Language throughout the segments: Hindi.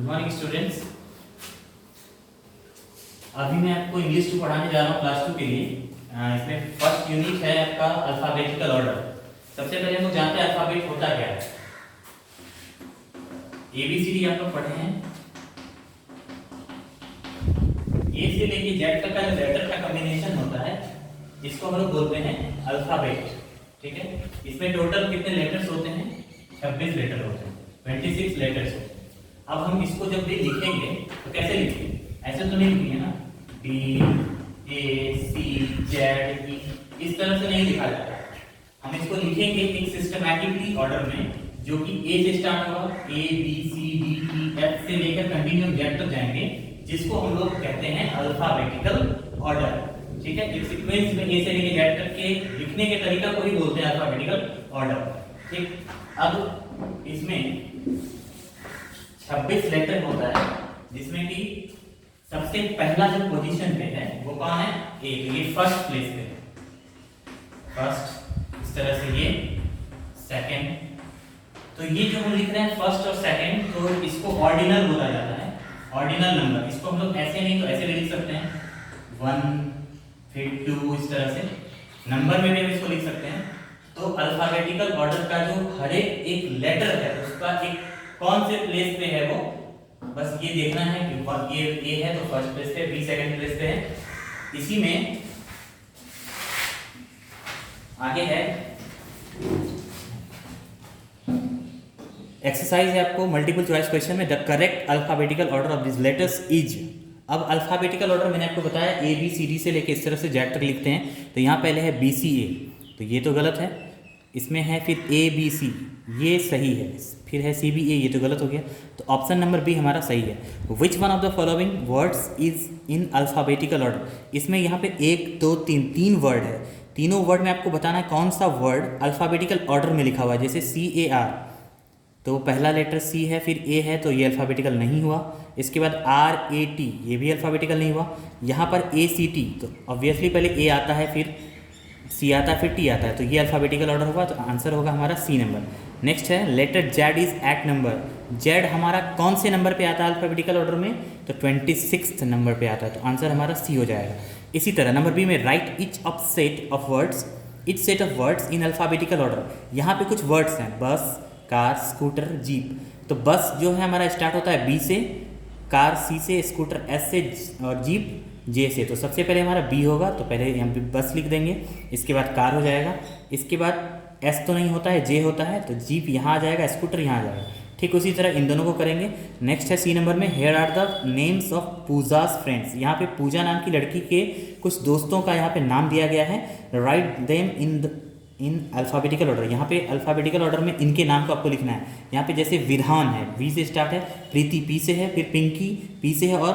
Good morning students. अभी मैं आपको इंग्लिश 2 पढ़ाने जा रहा हूँ क्लास 2 के लिए। इसमें फर्स्ट यूनिट है आपका अल्फाबेटिकल ऑर्डर। सबसे पहले हम लोग जानते हैं अल्फाबेट होता क्या है। ABCD आप लोग पढ़े हैं। ए से लेके जेड तक का जो लेटर का कॉम्बिनेशन होता है इसको हम लोग बोलते हैं अल्फाबेट। ठीक है, इसमें टोटल कितने लेटर्स होते हैं? 26 लेटर होते हैं, 26 लेटर्स होते हैं। अब हम इसको जब भी लिखेंगे तो कैसे लिखेंगे? ऐसे तो नहीं लिखेंगे ना, B-A-C-Z-E इस तरह से नहीं लिखा जाता। हम इसको लिखेंगे एक सिस्टमैटिकली ऑर्डर में, जो कि A से स्टार्ट होगा, A B C D E F से लेकर कंटिन्यू Z तक जाएंगे, जिसको हम लोग कहते हैं अल्फाबेटिकल ऑर्डर। ठीक है, एक सीक्वेंस में A से लेकर Z तक के लिखने के तरीका को ही बोलते हैं अल्फाबेटिकल ऑर्डर। ठीक, अब इसमें 26 लेटर होता है, जिसमें कि सबसे पहला जो पोजीशन पे है वो कौन है? ए। ये फर्स्ट प्लेस पे है, फर्स्ट। इस तरह से ये सेकंड। तो ये जो हम लिख रहे हैं फर्स्ट और सेकंड, तो इसको ऑर्डिनल बोला जाता है, ऑर्डिनल नंबर। इसको हम लोग ऐसे नहीं तो ऐसे भी लिख सकते हैं, 1 फिर 2 इस तरह से। नंबर में भी हम इसको लिख सकते हैं। तो अल्फाबेटिकल ऑर्डर का जो हर एक लेटर है उसका एक कौन से प्लेस पे है वो बस ये देखना है कि ये ए है तो फर्स्ट प्लेस पे, बी सेकंड प्लेस पे है। इसी में आगे है एक्सरसाइज है आपको मल्टीपल चॉइस क्वेश्चन में, the correct alphabetical order of this letters is. अब अल्फाबेटिकल ऑर्डर मैंने आपको बताया ABCD से लेके इस तरह से Z तक लिखते हैं। तो यहाँ पहले है BCA, तो ये तो गलत है। इसमें है फिर ABC, ये सही है। फिर है CBA, ये तो गलत हो गया। तो ऑप्शन नंबर बी हमारा सही है। Which one of the following words is in alphabetical order. इसमें यहाँ पे 1 2 3 वर्ड है। तीनों वर्ड में आपको बताना है कौन सा वर्ड अल्फाबेटिकल ऑर्डर में लिखा हुआ है। जैसे CAR, तो पहला लेटर C है, फिर A है, तो ये अल्फाबेटिकल नहीं हुआ। इसके बाद RAT, ये भी अल्फाबेटिकल नहीं हुआ। यहाँ पर ACT, तो ऑब्वियसली पहले A आता है, फिर C आता है, फिर T आता है, तो ये अल्फाबेटिकल ऑर्डर होगा। तो आंसर होगा हमारा C नंबर। नेक्स्ट है letter Z is eight number. Z हमारा कौन से नंबर पे आता है अल्फाबेटिकल ऑर्डर में? तो 26 नंबर पे आता है, तो आंसर हमारा C हो जाएगा। इसी तरह नंबर बी में right each of set of words, etch set of words in alphabetical order. यहाँ पे कुछ वर्ड्स हैं, बस, कार, स्कूटर, जीप। तो बस जो है हमारा स्टार्ट होता है B से, कार C से, स्कूटर S से और जीप J से। तो सबसे पहले हमारा B होगा, तो पहले यहाँ पे बस लिख देंगे। इसके बाद कार हो जाएगा, इसके बाद S तो नहीं होता है, J होता है, तो जीप यहाँ आ जाएगा, स्कूटर यहाँ आ जाएगा। ठीक उसी तरह इन दोनों को करेंगे। नेक्स्ट है C नंबर में, here are the names of Pooja's friends. यहाँ पे पूजा नाम की लड़की के कुछ दोस्तों का यहाँ पे नाम दिया गया है। Write them in alphabetical order. यहाँ पे अल्फाबेटिकल ऑर्डर में इनके नाम को आपको लिखना है। यहाँ पे जैसे विधान है, V से स्टार्ट है, प्रीति P से है, फिर पिंकी P से है और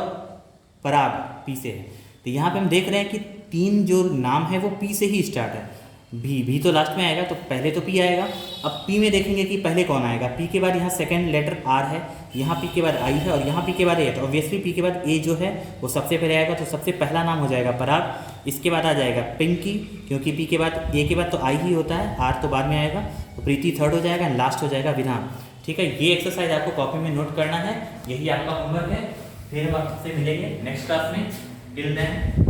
पराग P से है। तो यहाँ पे हम देख रहे हैं कि 3 जो नाम है वो P से ही स्टार्ट है। भी तो लास्ट में आएगा, तो पहले तो P आएगा। अब P में देखेंगे कि पहले कौन आएगा। P के बाद यहाँ सेकंड लेटर R है, यहाँ P के बाद I है और यहाँ P के बाद A है। तो ऑब्वियसली P के बाद A जो है वो सबसे पहले आएगा, तो सबसे पहला नाम हो जाएगा पराग। इसके बाद आ जाएगा पिंकी, क्योंकि P के बाद A के बाद तो I ही होता है, R तो बाद में आएगा। तो प्रीति थर्ड हो जाएगा, लास्ट हो जाएगा विधान। ठीक है, ये एक्सरसाइज आपको कॉपी में नोट करना है, यही आपका होमवर्क है। फिर हम आपसे मिलेंगे नेक्स्ट क्लास में। Till then